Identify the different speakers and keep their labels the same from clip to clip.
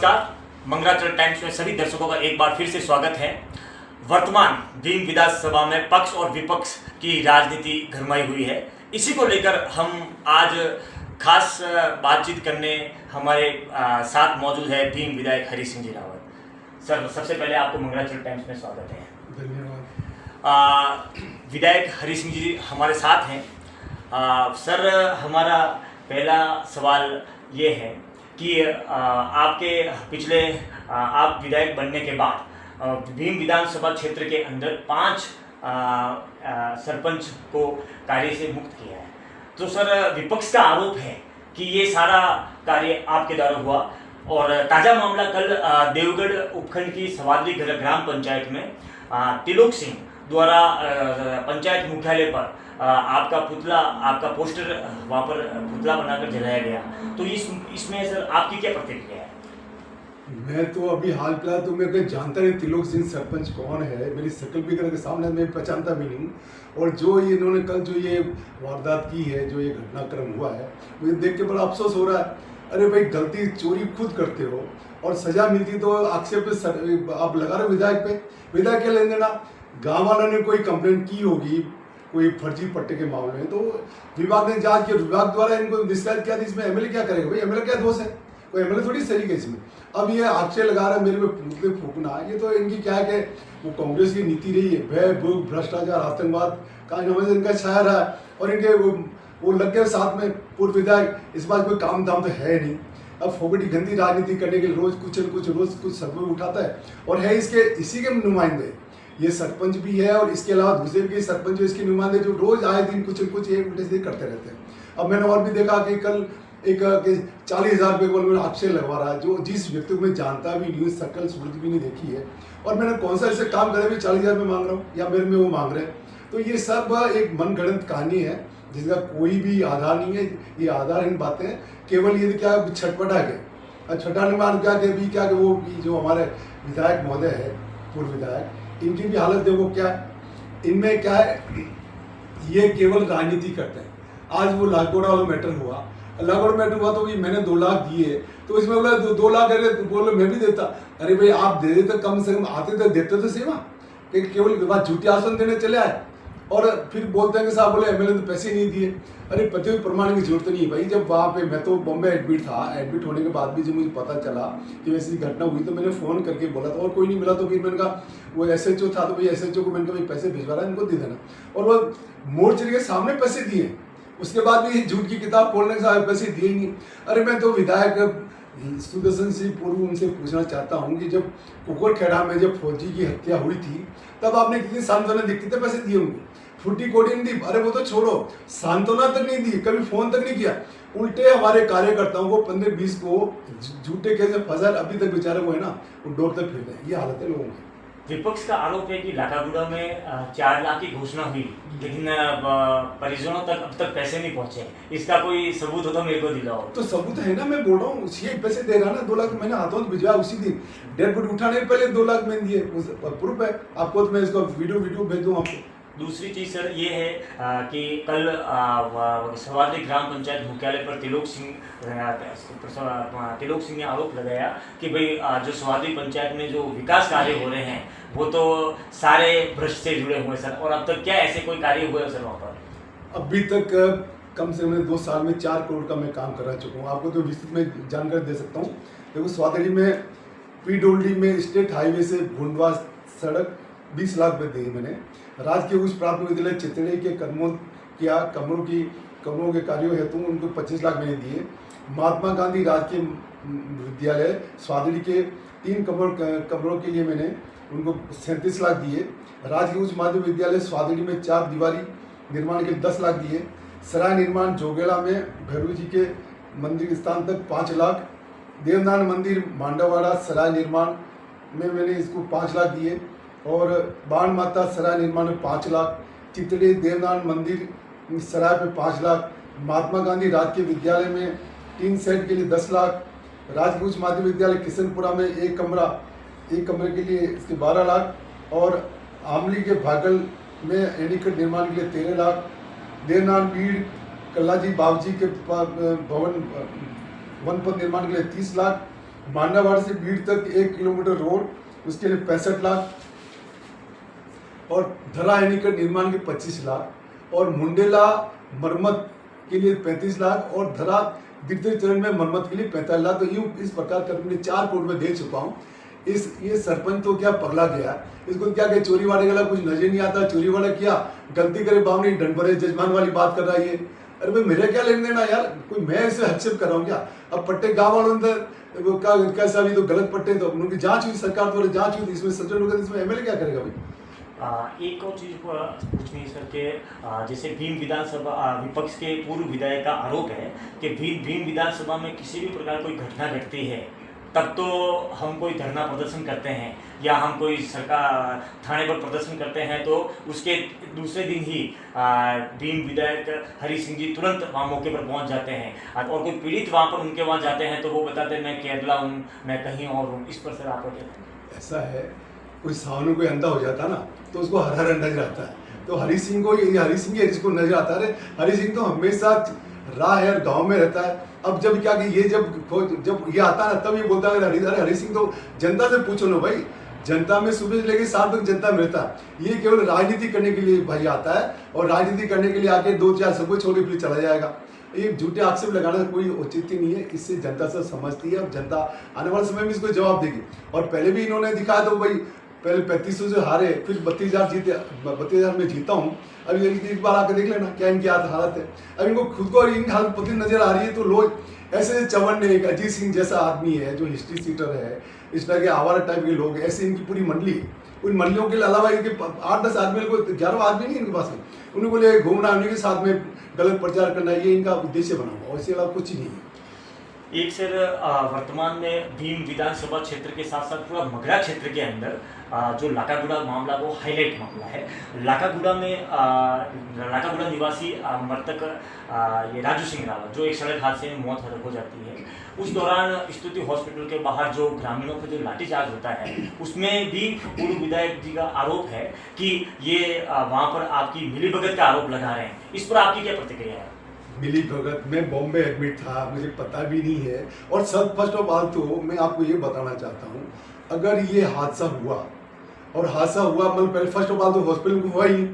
Speaker 1: नमस्कार। मंगलाचरण टाइम्स में सभी दर्शकों का एक बार फिर से स्वागत है। वर्तमान भीम विधानसभा में पक्ष और विपक्ष की राजनीति गरमाई हुई है। इसी को लेकर हम आज खास बातचीत करने हमारे साथ मौजूद है भीम विधायक हरी सिंह जी रावत। सर, सबसे पहले आपको मंगलाचरण टाइम्स में स्वागत है।
Speaker 2: धन्यवाद।
Speaker 1: विधायक हरी सिंह जी हमारे साथ हैं। सर, हमारा पहला सवाल ये है कि आपके पिछले आप विधायक बनने के बाद भीम विधानसभा क्षेत्र के अंदर 5 सरपंच को कार्य से मुक्त किया है। तो सर, विपक्ष का आरोप है कि ये सारा कार्य आपके द्वारा हुआ। और ताज़ा मामला कल देवगढ़ उपखंड की सवादरी ग्राम पंचायत में त्रिलोक सिंह द्वारा पंचायत मुख्यालय पर आपका पुतला, आपका पोस्टर वहाँ पर पुतला बनाकर जलाया गया। तो इसमें सर आपकी क्या प्रतिक्रिया है?
Speaker 2: मैं तो अभी हाल फिलहाल तो मैं कोई जानता नहीं त्रिलोक सिंह सरपंच कौन है, मेरी शक्ल भी करके सामने मैं पहचानता भी नहीं। और जो ये इन्होंने कल जो ये वारदात की है, जो ये घटनाक्रम हुआ है, मुझे देख के बड़ा अफसोस हो रहा है। अरे भाई, गलती चोरी खुद करते हो और सजा मिलती तो आक्षेप आप लगा रहे हो विधायक पे। विधायक क्या लेन देना? गाँव वालों ने कोई कंप्लेंट की होगी कोई फर्जी पट्टे के मामले में, तो विभाग ने जांच की, विभाग द्वारा इनको डिस्चार्ज किया। इसमें एमएलए क्या करेगा भाई? एमएलए क्या दोष है? कोई एमएलए थोड़ी सही है इसमें। अब ये आक्षेप लगा रहा है मेरे पे फूकना, ये तो इनकी क्या है कि वो कांग्रेस की नीति रही है, भय भूख भ्रष्टाचार आतंकवाद का इनका छाया रहा है। और इनके वो लग गए साथ में पूर्व विधायक, इस बात कोई काम धाम तो है नहीं। अब फोकटी गंदी राजनीति करने के लिए रोज कुछ सबूत उठाता है और है इसके इसी के नुमाइंदे। ये सरपंच भी है और इसके अलावा दूसरे भी सरपंच इसके नुमाइंदे जो रोज आए दिन कुछ एक उल्टे से करते रहते हैं। अब मैंने और भी देखा कि कल एक 40,000 रुपये को आक्षेप लगवा रहा है, जो जिस व्यक्ति को मैं जानता भी नहीं, शकल सूरत भी नहीं देखी है, और मैंने कौन सा ऐसे काम करे भी 40,000 में मांग रहा हूँ या मेरे में वो मांग रहे हैं। तो ये सब एक मनगढ़ंत कहानी है जिसका कोई भी आधार नहीं है। ये आधारहीन बातें हैं, केवल ये क्या छटपटा के छटाने में क्या कि वो जो हमारे विधायक महोदय है, पूर्व विधायक, इनकी भी हालत देखो क्या, इनमें क्या है, ये केवल राजनीति करते हैं। आज वो लागोड़ा वाला मैटर हुआ तो भी मैंने 2 लाख दिए, तो इसमें बोला 2 लाख, अरे बोलो मैं भी देता। अरे भाई, आप दे देते, कम से कम आते तो देते तो सेवा, केवल बात झूठी आसन देने चले आए और फिर बोलते हैं कि साहब बोले एमएलए ने पैसे नहीं दिए। अरे पति प्रमाण की जरूरत नहीं है भाई। जब वहाँ पे मैं तो बॉम्बे एडमिट था, एडमिट होने के बाद भी जब मुझे पता चला कि वैसी घटना हुई तो मैंने फ़ोन करके बोला था और कोई नहीं मिला। तो फिर मैंने कहा वो एसएचओ था, तो भाई एसएचओ को मैंने कहा भाई पैसे भिजवा रहा है, इनको दे देना। और वो मोर्चरी के सामने पैसे दिए, उसके बाद भी झूठ की किताब खोलने के साथ पैसे दिए नहीं। अरे मैं तो विधायक सुदर्शन सिंह पूर्व उनसे पूछना चाहता हूँ कि जब कुकुरखेड़ा में जब फौजी की हत्या हुई थी तब आपने कितनी सांत्वना दी, कितने पैसे दिए होंगे? फुटी कोडी नहीं दी। अरे वो तो छोड़ो, सांत्वना तक नहीं दी, कभी फोन तक नहीं किया। उल्टे हमारे कार्यकर्ताओं को 15-20 को झूठे केस में फंसा, अभी तक बेचारे वो है ना, वो डोरते फिरते हैं। ये हालत है लोगों की।
Speaker 1: विपक्ष का आरोप है कि लाकागुड़ा में 4 लाख की घोषणा हुई, लेकिन परिजनों तक अब तक पैसे नहीं पहुंचे। इसका कोई सबूत हो तो मेरे को दिलाओ।
Speaker 2: तो सबूत है ना, मैं बोल रहा हूँ, ये पैसे दे रहा ना। 2 लाख मैंने हाथों से भिजवाया उसी दिन, डेड बॉडी उठाने पहले 2 लाख मैंने दिए, प्रूफ है आपको। तो मैं इसका वीडियो भेज दूँ आपको।
Speaker 1: दूसरी चीज़ सर ये है कि कल सवादरी ग्राम पंचायत मुख्यालय पर त्रिलोक सिंह ने आरोप लगाया कि भाई जो सवादरी पंचायत में जो विकास कार्य हो रहे हैं वो तो सारे भ्रष्ट से जुड़े हुए सर। और अब तक क्या ऐसे कोई कार्य हुए सर वहाँ पर?
Speaker 2: अभी तक कम से कम 2 साल में 4 करोड़ का मैं काम करा चुका हूँ। आपको तो विस्तृत में जानकारी दे सकता हूँ। देखो, सवादरी में पीडब्ल्यूडी में स्टेट हाईवे से भूंडवा सड़क 20 लाख रुपये दिए मैंने। राजकीय उच्च प्राथमिक विद्यालय चितड़े के कमरों के कार्यों हेतु उनको 25 लाख मैंने दिए। महात्मा गांधी राजकीय विद्यालय स्वादड़ी के 3 कमरों के लिए मैंने उनको 37 लाख दिए। राजकीय उच्च माध्यमिक विद्यालय स्वादड़ी में 4 दीवारी निर्माण के 10 लाख दिए। सराय निर्माण जोगेड़ा में भैरव जी के मंदिर स्थान तक 5 लाख। देवनान मंदिर मांडावाड़ा सराय निर्माण में मैंने इसको 5 लाख दिए। और बाण माता सराय निर्माण में 5 लाख। चितड़े देवनान मंदिर सराय पे 5 लाख। महात्मा गांधी राजकीय विद्यालय में 3 सेट के लिए 10 लाख। राजकीय उच्च माध्यमिक विद्यालय किशनपुरा में एक कमरे के लिए इसके 12 लाख। और आमली के भागल में एनीकट निर्माण के लिए 13 लाख। देवनान भीड़ कल्लाजी बाबूजी के भवन वन पथ निर्माण के लिए 30 लाख। मांडावाड़ से बीड़ तक 1 किलोमीटर रोड, उसके लिए 65 लाख, और धरा एनीकट निर्माण के 25 लाख, और मुंडेला मरम्मत के लिए 35 लाख, और धरा द्वितीय चरण में मरम्मत के लिए 45 लाख। तो यूँ इस प्रकार कर मैंने 4 करोड़ में दे चुका हूँ। ये सरपंच तो क्या पगला गया, इसको क्या कि चोरी वाले का कुछ नजर नहीं आता, चोरी वाला किया, गलती करे बावनी डंडभरे जजमान वाली बात कर रहा है ये। अरे भाई मेरा क्या लेन देना यार, कोई मैं इसे हस्तक्षेप कर रहा हूँ क्या? अब पट्टे गाँव वालों अंदर वो क्या कैसा भी तो गलत पट्टे, तो उनकी जांच हुई, सरकार द्वारा जांच हुई, इसमें सज्जन होगा, इसमें एमएलए क्या करेगा भाई?
Speaker 1: एक और चीज़ पूछनी है सर के जैसे भीम विधानसभा विपक्ष के पूर्व विधायक का आरोप है कि भीम विधानसभा में किसी भी प्रकार कोई घटना घटती है तब तो हम कोई धरना प्रदर्शन करते हैं या हम कोई सरकार थाने पर प्रदर्शन करते हैं, तो उसके दूसरे दिन ही भीम विधायक हरी सिंह जी तुरंत वहाँ मौके पर पहुँच जाते हैं, और कोई पीड़ित वहाँ पर उनके वहाँ जाते हैं तो वो बताते हैं मैं केरला हूँ, मैं कहीं और हूँ। इस पर सर आप क्या कहते हैं?
Speaker 2: ऐसा है, कोई सामने कोई अंधा हो जाता ना तो उसको हर हर नजर आता है, तो हरी सिंह को ये हरी सिंह जिसको नजर आता है, हरी सिंह तो हमेशा राह है गांव में रहता है। अब जब क्या कि ये जब ये आता है ना तब ये बोलता है हरी सिंह तो जनता से पूछो ना भाई, जनता में सुबह से लेकर शाम तक जनता में रहता है, ये केवल राजनीति करने के लिए भाई आता है, और राजनीति करने के लिए आके 2-4 सबको छोड़ के फिर चला जाएगा। ये झूठे आक्षेप लगाना कोई औचित्य नहीं है, इससे जनता सब समझती है, और जनता आने वाले समय में इसको जवाब देगी। और पहले भी इन्होंने दिखाया तो भाई पहले 3500 से हारे, फिर 32,000 जीते, 32,000 में जीता हूँ। अभी एक बार आकर देख लेना क्या इनकी हालत है। अब इनको खुद को और इनकी हालत पति नजर आ रही है, तो लोग ऐसे चवन ने, अजीत सिंह जैसा आदमी है जो हिस्ट्री सीटर है, इस तरह के आवारा टाइप के लोग, ऐसे इनकी पूरी मंडली, उन मंडलियों के अलावा इनके 8-10 आदमी को, 11 आदमी नहीं इनके पास में, उनको ले घूमना, उन्हीं के साथ में गलत प्रचार करना, ये इनका उद्देश्य बना हुआ, इसके अलावा कुछ नहीं है।
Speaker 1: एक सर वर्तमान में भीम विधानसभा क्षेत्र के साथ साथ पूरा मगरा क्षेत्र के अंदर जो लाकागुड़ा मामला वो हाईलाइट मामला है। लाकागुड़ा में लाकागुड़ा निवासी मृतक ये राजू सिंह रावत जो एक सड़क हादसे में मौत हो जाती है, उस दौरान स्तुति हॉस्पिटल के बाहर जो ग्रामीणों पर जो लाठीचार्ज होता है उसमें भी पूर्व विधायक जी का आरोप है कि ये वहाँ पर आपकी मिलीभगत का आरोप लगा रहे हैं। इस पर आपकी क्या प्रतिक्रिया है?
Speaker 2: मिली भगत, मैं बॉम्बे एडमिट था, मुझे पता भी नहीं है। और सब फर्स्ट ऑफ ऑल तो मैं आपको ये बताना चाहता हूँ, अगर ये हादसा हुआ और हादसा हुआ मतलब पहले फर्स्ट ऑफ ऑल तो हॉस्पिटल में हुआ ही।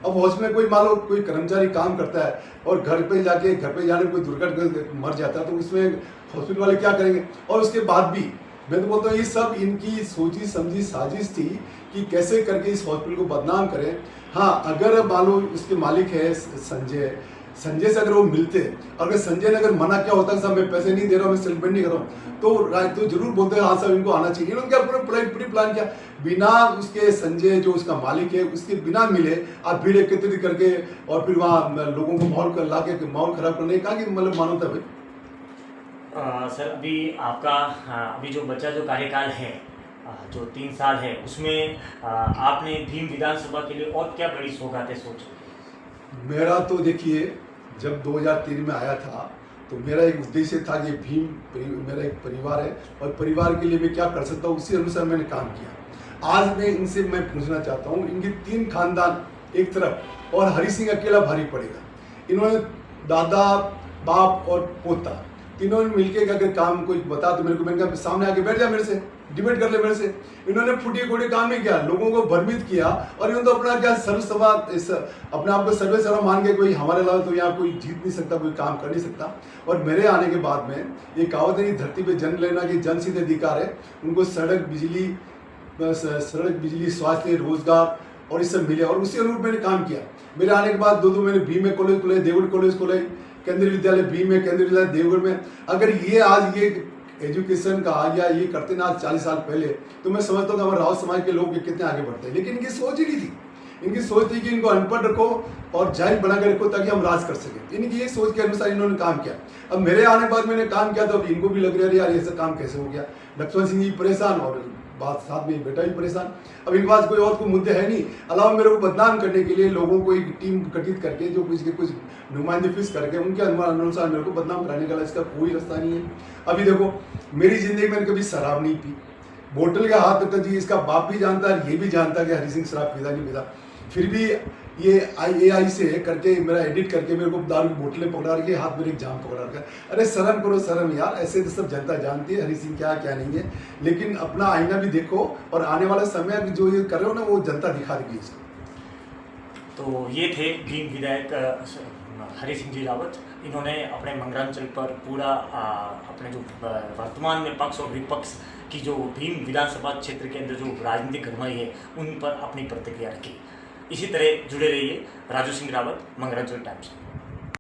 Speaker 2: अब हॉस्पिटल में कोई मान लो कोई कर्मचारी काम करता है और घर पे जाने कोई दुर्घटना मर जाता है, तो उसमें हॉस्पिटल वाले क्या करेंगे? और उसके बाद भी मैं तो बोलता हूँ ये सब इनकी सोची समझी साजिश थी कि कैसे करके इस हॉस्पिटल को बदनाम करें। हाँ, अगर मान लो उसके मालिक है संजय से अगर वो मिलते, अगर संजय ने अगर मना किया होता साहब मैं पैसे नहीं दे रहा हूँ, मैं सेटलमेंट नहीं कर रहा हूँ, तो जरूर बोलते हैं हाँ साहब इनको आना चाहिए। इन्होंने क्या पूरी प्लान किया, बिना उसके संजय जो उसका मालिक है उसके बिना मिले आप भीड़ एकत्रित करके और फिर वहाँ लोगों को माहौल खराब करने का मतलब मानवता भाई।
Speaker 1: सर अभी आपका अभी जो बच्चा जो कार्यकाल है जो 3 साल है उसमें आपने भीम विधानसभा के लिए और क्या बड़ी सौगातें सोची?
Speaker 2: मेरा तो देखिए जब 2003 में आया था तो मेरा एक उद्देश्य था कि मेरा एक परिवार है और परिवार के लिए मैं क्या कर सकता हूँ उसी अनुसार मैंने काम किया। आज मैं इनसे पूछना चाहता हूँ, इनके 3 खानदान एक तरफ और हरी सिंह अकेला भारी पड़ेगा। इन्होंने दादा बाप और पोता तीनों ने मिलके अगर काम कोई बता तो मैंने कहा सामने आके बैठ जा मेरे से, डिबेट कर ले मेरे से। इन्होंने फुटी कोटी काम नहीं किया, लोगों को भ्रमित किया और इन्होंने तो अपना क्या अपने आप को सर्वे सर्वा मान के कोई हमारे अलावा तो यहाँ कोई जीत नहीं सकता, कोई काम कर नहीं सकता। और मेरे आने के बाद में ये कहावत है धरती पे जन्म लेना कि जन सीधे अधिकार है, उनको सड़क बिजली स्वास्थ्य रोजगार और इससे मिले और उसी अनुरूप मैंने काम किया। मेरे आने के बाद 2 मैंने भीम में कॉलेज खोले, देवगढ़ कॉलेज खोले, केंद्रीय विद्यालय भीम में, केंद्रीय विद्यालय देवगढ़ में। अगर ये आज ये एजुकेशन का या ये करते ना आज 40 साल पहले तो मैं समझता हूँ कि हमारे राउत समाज के लोग कितने आगे बढ़ते हैं। लेकिन इनकी सोच ही नहीं थी, इनकी सोच थी कि इनको अनपढ़ रखो और जाहिल बना के रखो ताकि हम राज कर सकें। इनकी ये सोच के अनुसार इन्होंने काम किया। अब मेरे आने के बाद मैंने काम किया तो अब इनको भी लग रहा है यार ऐसा काम कैसे हो गया। लक्ष्मण सिंह जी परेशान और बात साथ में बेटा भी परेशान। अब इनके पास कोई और कोई मुद्दे है नहीं अलावा मेरे को बदनाम करने के लिए लोगों को एक टीम गठित करके जो कुछ नुमाइंदे फिक्स करके उनके अनुसार मेरे को बदनाम कराने का इसका कोई रास्ता नहीं है। अभी देखो मेरी जिंदगी में कभी शराब नहीं पी, बोतल का हाथ तक जी इसका बाप भी जानता है, ये भी जानता है कि हरी सिंह शराब पीता नहीं पीता। फिर भी ये AI से करके मेरा एडिट करके मेरे को दारू की बोतलें पकड़ा रही है, हाथ में एक जाम पकड़ा रखा है। अरे शर्म करो शर्म यार, ऐसे तो सब जनता जानती है हरी सिंह क्या क्या नहीं है, लेकिन अपना आईना भी देखो और आने वाला समय जो ये कर रहे हो ना वो जनता दिखा देगी इसको।
Speaker 1: तो ये थे भीम विधायक हरी सिंह जी रावत। इन्होंने अपने मंगरांचल पर पूरा अपने जो वर्तमान में पक्ष और विपक्ष की जो भीम विधानसभा क्षेत्र के अंदर जो राजनीतिक गरमाई है उन पर अपनी प्रतिक्रिया रखी। इसी तरह जुड़े रहिए राजू सिंह रावत, मंगरांचल टाइम्स।